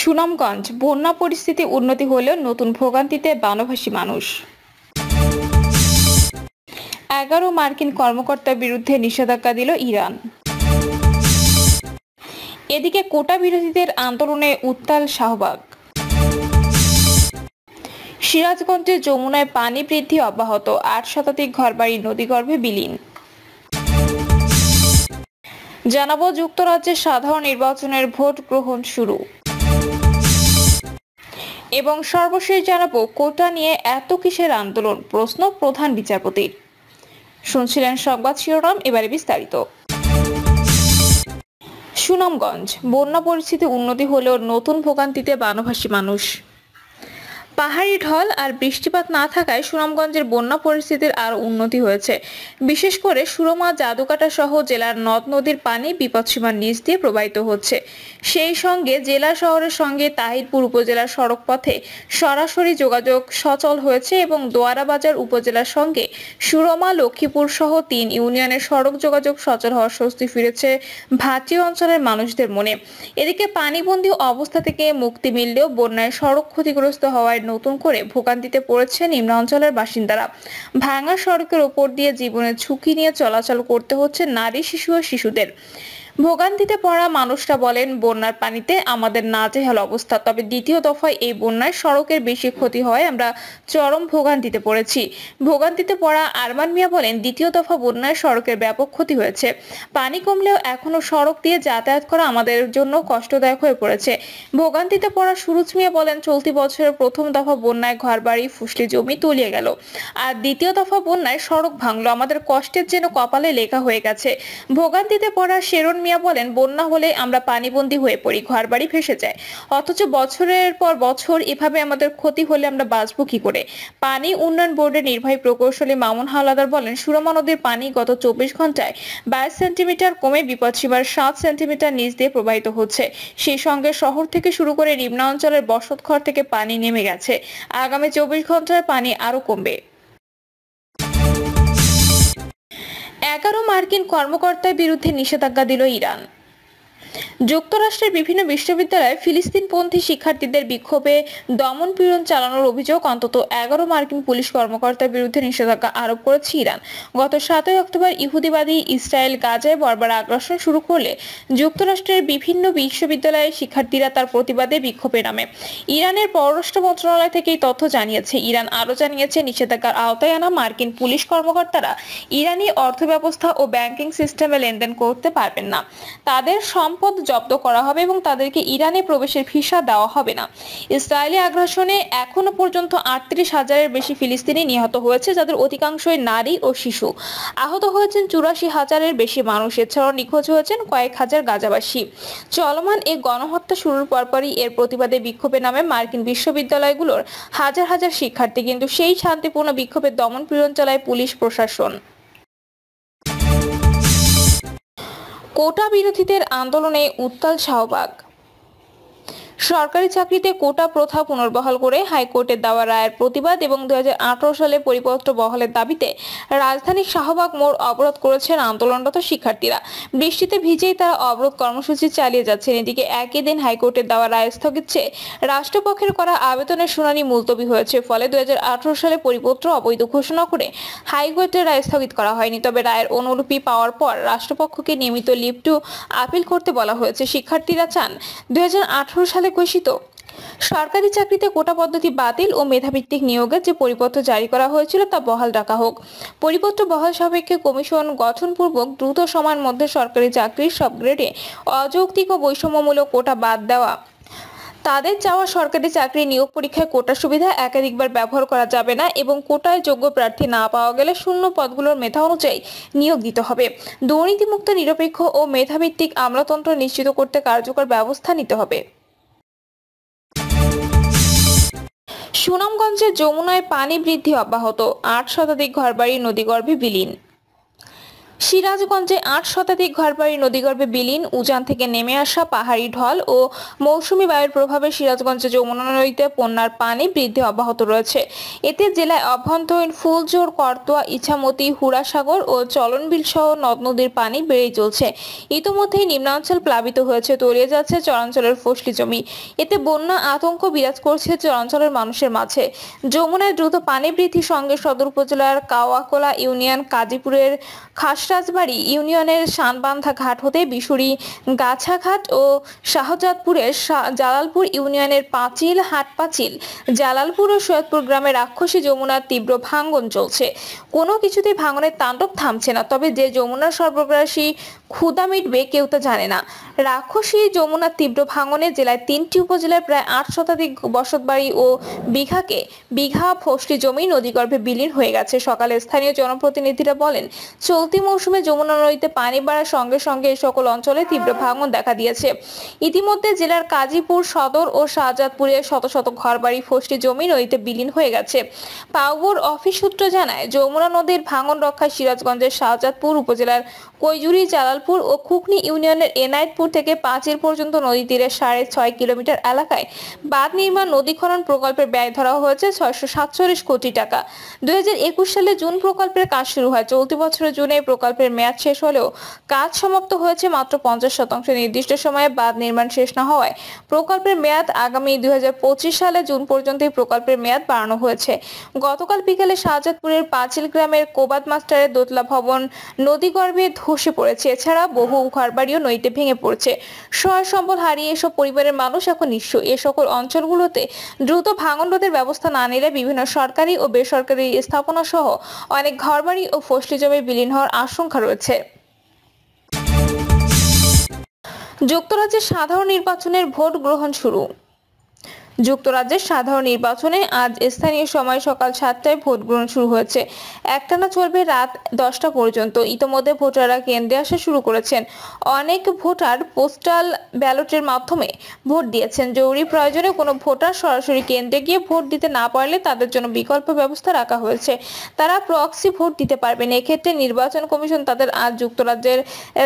সুনামগঞ্জ বন্যা পরিস্থিতি উন্নতি হলেও নতুন ভোগান্তিতে বানভাসী মানুষ। 11 মার্কিন কর্মকর্তার বিরুদ্ধে নিষেধাজ্ঞা দিল ইরান। এদিকে কোটা বিরোধীদের আন্দোলনে উত্তাল শাহবাগ। সিরাজগঞ্জের যমুনায় পানি বৃদ্ধি অব্যাহত, 8 শতাধিক ঘরবাড়ি নদীগর্ভে বিলীন। জানাবো যুক্তরাজ্যের সাধারণ নির্বাচনের ভোট গ্রহণ শুরু এবং সর্বশেষ জানাবো কোটা নিয়ে এত কিসের আন্দোলন, প্রশ্ন প্রধান বিচারপতির। শুনছিলেন সংবাদ শিরোনাম, এবারে বিস্তারিত। সুনামগঞ্জ বন্যা পরিস্থিতি উন্নতি হলেও নতুন ভোগান্তিতে বানভাসী মানুষ। পাহাড়ি ঢল আর বৃষ্টিপাত না থাকায় সুনামগঞ্জের বন্যা পরিস্থিতির আরও উন্নতি হয়েছে। বিশেষ করে সুরমা, জাদুকাটা সহ জেলার নদ নদীর পানি বিপদসীমার নিচ দিয়ে প্রবাহিত হচ্ছে। সেই সঙ্গে জেলা শহরের সঙ্গে তাহিরপুর উপজেলার সড়ক পথে সরাসরি যোগাযোগ সচল হয়েছে এবং দোয়ারাবাজার উপজেলার সঙ্গে সুরমা, লক্ষ্মীপুর সহ 3 ইউনিয়নের সড়ক যোগাযোগ সচল হওয়ার স্বস্তি ফিরেছে ভাটি অঞ্চলের মানুষদের মনে। এদিকে পানিবন্দী অবস্থা থেকে মুক্তি মিললেও বন্যায় সড়ক ক্ষতিগ্রস্ত হওয়ায় নতুন করে ভোগান্তিতে পড়েছে নিম্নাঞ্চলের বাসিন্দারা। ভাঙা সড়কের উপর দিয়ে জীবনের ঝুঁকি নিয়ে চলাচল করতে হচ্ছে নারী, শিশু ও শিশুদের। ভোগান্তিতে পড়া মানুষরা বলেন, বন্যার পানিতে আমাদের নাজেহাল অবস্থা, তবে দ্বিতীয় দফায় এই বন্যায় সড়কের বেশি ক্ষতি হয়, আমরা চরম ভোগান্তিতে পড়েছি। ভোগান্তিতে পড়া আরমান মিয়া বলেন, দ্বিতীয় দফা বন্যায় সড়কের ব্যাপক ক্ষতি হয়েছে। পানি কমলেও এখনো সড়ক দিয়ে যাতায়াত করা আমাদের জন্য কষ্টদায়ক হয়ে পড়েছে। ভোগান্তিতে পড়া সুরুজ মিয়া বলেন, চলতি বছরের প্রথম দফা বন্যায় ঘরবাড়ি, ফুসলি জমি তলিয়ে গেল, আর দ্বিতীয় দফা বন্যায় সড়ক ভাঙলো, আমাদের কষ্টের যেন কপালে লেখা হয়ে গেছে। ভোগান্তিতে পড়া শেরন মিয়া বলেন, বন্যা হলে আমরা পানিবন্দী হয়ে পড়ি, ঘরবাড়ি ভেসে যায়, অথচ বছরের পর বছর এভাবে আমাদের ক্ষতি হলে আমরা বাঁচবো কি করে। পানি উন্নয়ন বোর্ডের নির্বাহী প্রকৌশলী মামুন হাওলাদার বলেন, সুরমা নদীর পানি গত 24 ঘন্টায় 22 সেন্টিমিটার কমে বিপদসীমার 7 সেন্টিমিটার নিচ দিয়ে প্রবাহিত হচ্ছে। সেই সঙ্গে শহর থেকে শুরু করে নিম্নাঞ্চলের বসতঘর থেকে পানি নেমে গেছে। আগামী 24 ঘন্টায় পানি আরো কমবে। 11 মার্কিন কর্মকর্তার বিরুদ্ধে নিষেধাজ্ঞা দিল ইরান। যুক্তরাষ্ট্রের বিভিন্ন বিশ্ববিদ্যালয়ে ফিলিস্তিনপন্থী শিক্ষার্থীদের বিক্ষোভে দমন পীড়ন চালানোর অভিযোগ অন্তত 11 মার্কিন পুলিশ কর্মকর্তার বিরুদ্ধে নিষেধাজ্ঞা আরোপ করেছে ইরান। গত 7 অক্টোবর ইহুদিবাদী ইসরায়েল গাজায় বর্বর আগ্রাসন শুরু করলে যুক্তরাষ্ট্রের বিভিন্ন বিশ্ববিদ্যালয়ের শিক্ষার্থীরা তার প্রতিবাদে বিক্ষোভে নামে। ইরানের পররাষ্ট্র মন্ত্রণালয় থেকে এই তথ্য জানিয়েছে। ইরান আরও জানিয়েছে, নিষেধাজ্ঞার আওতায় আনা মার্কিন পুলিশ কর্মকর্তারা ইরানি অর্থব্যবস্থা ও ব্যাংকিং সিস্টেমে লেনদেন করতে পারবেন না। তাদের সম্পদ জব্দ করা হবে এবং তাদেরকে ইরানে প্রবেশের ভিসা দেওয়া হবে না। ইসরায়েলি আগ্রাসনে এখনো পর্যন্ত 38,000-এর বেশি ফিলিস্তিনি নিহত হয়েছে, যাদের অধিকাংশই নারী ও শিশু। আহত হয়েছেন 84,000-এর বেশি মানুষ। এছাড়াও নিখোঁজ হয়েছেন কয়েক হাজার গাজাবাসী। চলমান এই গণহত্যা শুরুর পরপরই এর প্রতিবাদে বিক্ষোভে নামে মার্কিন বিশ্ববিদ্যালয়গুলোর হাজার হাজার শিক্ষার্থী, কিন্তু সেই শান্তিপূর্ণ বিক্ষোভে দমন পীড়ন চালায় পুলিশ প্রশাসন। কোটা বিরোধীদের আন্দোলনে উত্তাল শাহবাগ। সরকারি চাকরিতে কোটা প্রথা পুনর্বহাল করে হাইকোর্টের দেওয়া রায়ের প্রতিবাদ এবং 2018 সালে পরিপত্র বহালের দাবিতে রাজধানীর শাহবাগ মোড় অবরোধ করেছেন আন্দোলনরত শিক্ষার্থীরা। বৃষ্টিতে ভিজেই তারা অবরোধ কর্মসূচি চালিয়ে যাচ্ছেন। এদিকে একই দিন হাইকোর্টের দেওয়া রায় স্থগিত চেয়ে রাষ্ট্রপক্ষের করা আবেদনের শুনানি মুলতবি হয়েছে। ফলে 2018 সালে পরিপত্র অবৈধ ঘোষণা করে হাইকোর্টের রায় স্থগিত করা হয়নি। তবে রায়ের অনুলিপি পাওয়ার পর রাষ্ট্রপক্ষকে নিয়মিত লিভ টু আপিল করতে বলা হয়েছে। শিক্ষার্থীরা চান 2018 সালে ঘোষিত সরকারি চাকরিতে কোটা পদ্ধতি বাতিল ও মেধাভিত্তিক নিয়োগের যে পরিপত্র জারি করা হয়েছিল তা বহাল রাখা হোক। পরিপত্র বহাল সাপেক্ষে কমিশন গঠনপূর্বক দ্রুত সময়ের মধ্যে সরকারি চাকরির সব গ্রেডে অযৌক্তিক ও বৈষম্যমূলক কোটা বাদ দেওয়া, তাদের চাওয়া সরকারি চাকরি নিয়োগ পরীক্ষায় কোটা সুবিধা একাধিকবার ব্যবহার করা যাবে না এবং কোটায় যোগ্য প্রার্থী না পাওয়া গেলে শূন্য পদগুলোর মেধা অনুযায়ী নিয়োগ দিতে হবে। দুর্নীতিমুক্ত, নিরপেক্ষ ও মেধাভিত্তিক আমলাতন্ত্র নিশ্চিত করতে কার্যকর ব্যবস্থা নিতে হবে। সুনামগঞ্জের যমুনায় পানি বৃদ্ধি অব্যাহত, 8 শতাধিক ঘরবাড়ি নদীগর্ভে বিলীন। সিরাজগঞ্জে ৮ শতাধিক ঘরবাড়ি নদীগর্ভে বিলীন। উজান থেকে নেমে আসা পাহাড়ি ঢল ও মৌসুমী বায়ুর প্রভাবে সিরাজগঞ্জে যমুনা নদীতে বন্যার পানি বৃদ্ধি অব্যাহত রয়েছে। এতে জেলায় অভ্যন্তরীণ ফুলজোর, করতোয়া, ইছামতি, হুড়াসাগর ও চলনবিল সহ নদ নদীর পানি বেড়েই চলছে। ইতোমধ্যেই নিম্নাঞ্চল প্লাবিত হয়েছে, তলিয়ে যাচ্ছে চরাঞ্চলের ফসলি জমি। এতে বন্যা আতঙ্ক বিরাজ করছে চরাঞ্চলের মানুষের মাঝে। যমুনায় দ্রুত পানি বৃদ্ধির সঙ্গে সদর উপজেলার কাওয়াকোলা ইউনিয়ন, কাজীপুরের খাসরাজবাড়ি ইউনিয়নের শানবান্ধা ঘাট হতে বিশুরি গাছাঘাট ও শাহজাদপুরের জালালপুর ইউনিয়নের পাঁচিল, হাটপাঁচিল, জালালপুর ও সৈয়দপুর গ্রামে রাক্ষসী যমুনার তীব্র ভাঙন চলছে। কোনো কিছুতেই ভাঙনের তাণ্ডব থামছে না। তবে যে যমুনার সর্বগ্রাসী ক্ষুধা মিটবে কেউ তা জানে না। রাক্ষসী যমুনার তীব্র ভাঙনে জেলায় 3টি উপজেলার প্রায় 8 শতাধিক বসতবাড়ি ও বিঘা ফসলি জমি নদীগর্ভে বিলীন হয়ে গেছে। সকালে স্থানীয় জনপ্রতিনিধিরা বলেন, চলতি মৌসুমে যমুনা নদীতে পানি বাড়ার সঙ্গে সঙ্গে এই সকল অঞ্চলে তীব্র ভাঙন দেখা দিয়েছে। ইতিমধ্যে জেলার কাজীপুর সদর ও শাহজাদপুরের শত শত ঘরবাড়ি, ফসলি জমি নদীতে বিলীন হয়ে গেছে। পাউবোর অফিস সূত্র জানায়, যমুনা নদীর ভাঙন রক্ষায় সিরাজগঞ্জের শাহজাদপুর উপজেলার কৈজুরি, জালালপুর ও খুকনি ইউনিয়নের এনায়েতপুর থেকে পাঁচিল পর্যন্ত নদী তীরে 6.5 কিলোমিটার এলাকায় বাঁধ নির্মাণ, নদী খনন প্রকল্পের ব্যয় ধরা হয়েছে 647 কোটি টাকা। 2021 সালে জুন প্রকল্পের কাজ শুরু হয়। চলতি বছরের জুনে প্রকল্পের মেয়াদ শেষ হলেও কাজ সমাপ্ত হয়েছে মাত্র 50%। নির্দিষ্ট সময়ে বাঁধ নির্মাণ শেষ না হওয়ায় প্রকল্পের মেয়াদ আগামী 2025 সালে জুন পর্যন্তই প্রকল্পের মেয়াদ বাড়ানো হয়েছে। গতকাল বিকেলে শাহজাদপুরের পাঁচিল গ্রামের কোবাদ মাস্টারের দোতলা ভবন নদীগর্ভে ধসে পড়েছে। এছাড়া বহু ঘরবাড়িও নদীতে ভেঙে পড়ছে। সহায় সম্বল হারিয়ে এসব পরিবারের মানুষ এখন নিঃস্ব। এ সকল অঞ্চলগুলোতে দ্রুত ভাঙন রোধের ব্যবস্থা না নিলে বিভিন্ন সরকারি ও বেসরকারি স্থাপনা সহ অনেক ঘরবাড়ি ও ফসলি জমি বিলীন হওয়ার আশঙ্কা রয়েছে। যুক্তরাজ্যের সাধারণ নির্বাচনের ভোট গ্রহণ শুরু। যুক্তরাজ্যের সাধারণ নির্বাচনে আজ স্থানীয় সময় সকাল 7টায় ভোট গ্রহণ শুরু হয়েছে। একটানা চলবে রাত 10টা পর্যন্ত। ইতোমধ্যে ভোটাররা কেন্দ্রে আসা শুরু করেছেন। অনেক ভোটার পোস্টাল ব্যালটের মাধ্যমে ভোট দিয়েছেন। জরুরি প্রয়োজনে কোনো ভোটার সরাসরি কেন্দ্রে গিয়ে ভোট দিতে না পারলে তাদের জন্য বিকল্প ব্যবস্থা রাখা হয়েছে। তারা প্রক্সি ভোট দিতে পারবেন। এক্ষেত্রে নির্বাচন কমিশন তাদের আজ যুক্তরাজ্যের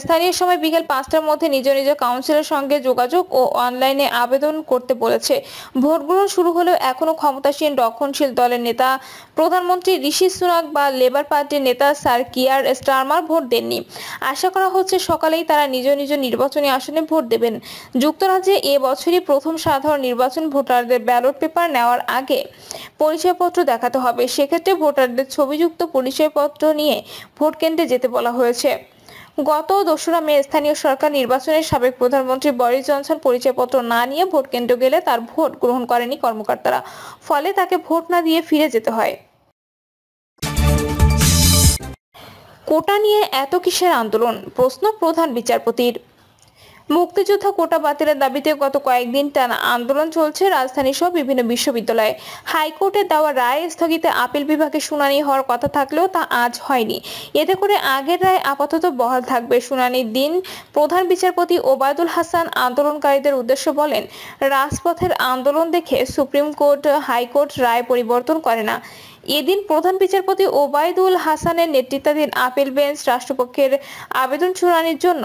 স্থানীয় সময় বিকেল 5টার মধ্যে নিজ নিজ কাউন্সিলের সঙ্গে যোগাযোগ ও অনলাইনে আবেদন করতে বলেছে। ভোট গ্রহণ শুরু হলেও এখনো ক্ষমতাসীন রক্ষণশীল দলের নেতা প্রধানমন্ত্রী ঋষি সুনাক বা লেবার পার্টির নেতা স্যার কিয়ার স্টারমার ভোট দেননি। আশা করা হচ্ছে সকালেই তারা নিজ নিজ নির্বাচনী আসনে ভোট দেবেন। যুক্তরাজ্যে এ বছরই প্রথম সাধারণ নির্বাচন। ভোটারদের ব্যালট পেপার নেওয়ার আগে পরিচয়পত্র দেখাতে হবে। সেক্ষেত্রে ভোটারদের ছবিযুক্ত পরিচয়পত্র নিয়ে ভোট কেন্দ্রে যেতে বলা হয়েছে। গত 2রা মে স্থানীয় সরকার নির্বাচনের সাবেক প্রধানমন্ত্রী বরিস জনসন পরিচয়পত্র না নিয়ে ভোট কেন্দ্র গেলে তার ভোট গ্রহণ করেনি কর্মকর্তারা। ফলে তাকে ভোট না দিয়ে ফিরে যেতে হয়। কোটা নিয়ে এত কিসের আন্দোলন? প্রশ্ন প্রধান বিচারপতির। মুক্তিযোদ্ধা কোটা বাতিলের দাবিতে গত কয়েকদিন টানা আন্দোলন চলছে রাজধানী সহ বিভিন্ন বিশ্ববিদ্যালয়ে। হাইকোর্টের দেওয়া রায় স্থগিতে আপিল বিভাগে শুনানি হওয়ার কথা থাকলেও তা আজ হয়নি। এতে করে আগের রায় আপাতত বহাল থাকবে। শুনানির দিন প্রধান বিচারপতি ওবায়দুল হাসান আন্দোলনকারীদের উদ্দেশ্যে বলেন, রাজপথের আন্দোলন দেখে সুপ্রিম কোর্ট, হাইকোর্ট রায় পরিবর্তন করে না। এদিন প্রধান বিচারপতি ওবায়দুল হাসানের নেতৃত্বাধীন আপিল বেঞ্চ রাষ্ট্রপক্ষের আবেদন শুনানির জন্য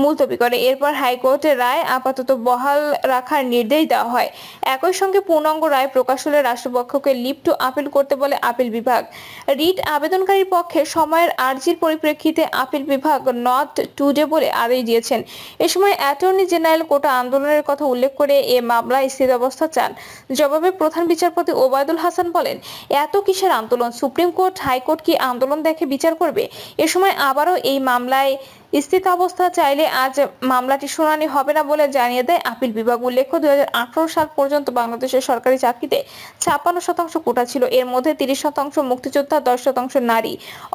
মুলতবি করে। এরপর হাইকোর্টের রায় আপাতত বহাল রাখার নির্দেশ দেওয়া হয়। একই সঙ্গে পূর্ণাঙ্গ রায় প্রকাশ হলে রাষ্ট্রপক্ষকে লিভ টু আপিল করতে বলে আপিল বিভাগ। রিট আবেদনকারীর পক্ষে সময়ের আর্জির পরিপ্রেক্ষিতে আপিল বিভাগ নট টুডে বলে আদেশ দিয়েছেন। এ সময় অ্যাটর্নি জেনারেল কোটা আন্দোলনের কথা উল্লেখ করে এ মামলায় স্থিতাবস্থা চান। জবাবে প্রধান বিচারপতি ওবায়দুল হাসান বলেন, এত কিসের আন্দোলন? সুপ্রিম কোর্ট, হাইকোর্ট কি আন্দোলন দেখে বিচার করবে? এ সময় আবারও এই মামলায় স্থিতাবস্থা চাইলে আজ মামলাটি শুনানি হবে না বলে জানিয়ে দেয় আপিল বিভাগ। উল্লেখ্য, 2018 সাল পর্যন্ত বাংলাদেশের সরকারি চাকরিতে 56% কোটা ছিল। এর মধ্যে 30% মুক্তিযোদ্ধা, 10% নারী,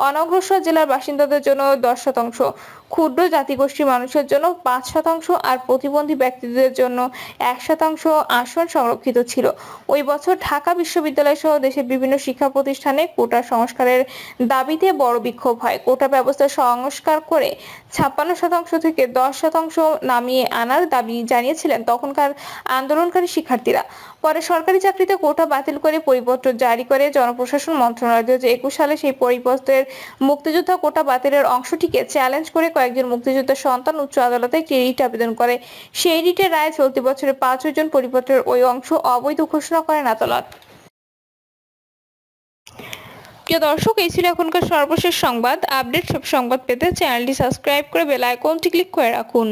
অনগ্রসর জেলার বাসিন্দাদের জন্য 10%, ক্ষুদ্র জাতিগোষ্ঠীর মানুষের জন্য 5% আর প্রতিবন্ধী ব্যক্তিদের জন্য 1% আসন সংরক্ষিত ছিল। ওই বছর ঢাকা বিশ্ববিদ্যালয় সহ দেশের বিভিন্ন শিক্ষা প্রতিষ্ঠানে কোটা সংস্কারের দাবিতে বড় বিক্ষোভ হয়। কোটা ব্যবস্থা সংস্কার করে 56% থেকে 10% নামিয়ে আনার দাবি জানিয়েছিলেন তখনকার আন্দোলনকারী শিক্ষার্থীরা। পরে সরকারি চাকরিতে কোটা বাতিল করে পরিপত্র জারি করে জনপ্রশাসন মন্ত্রণালয়। 2021 সালে সেই পরিপত্রের মুক্তিযোদ্ধা কোটা বাতিলের অংশটিকে চ্যালেঞ্জ করে কয়েকজন মুক্তিযোদ্ধার সন্তান উচ্চ আদালতে একটি রিট আবেদন করে। সেই রিটের রায়ে চলতি বছরের 5 জুন পরিপত্রের ওই অংশ অবৈধ ঘোষণা করেন আদালত। প্রিয় দর্শক, এই ছিল এখনকার সর্বশেষ সংবাদ। আপডেট সব সংবাদ পেতে চ্যানেলটি সাবস্ক্রাইব করে বেল আইকনটি ক্লিক করে রাখুন।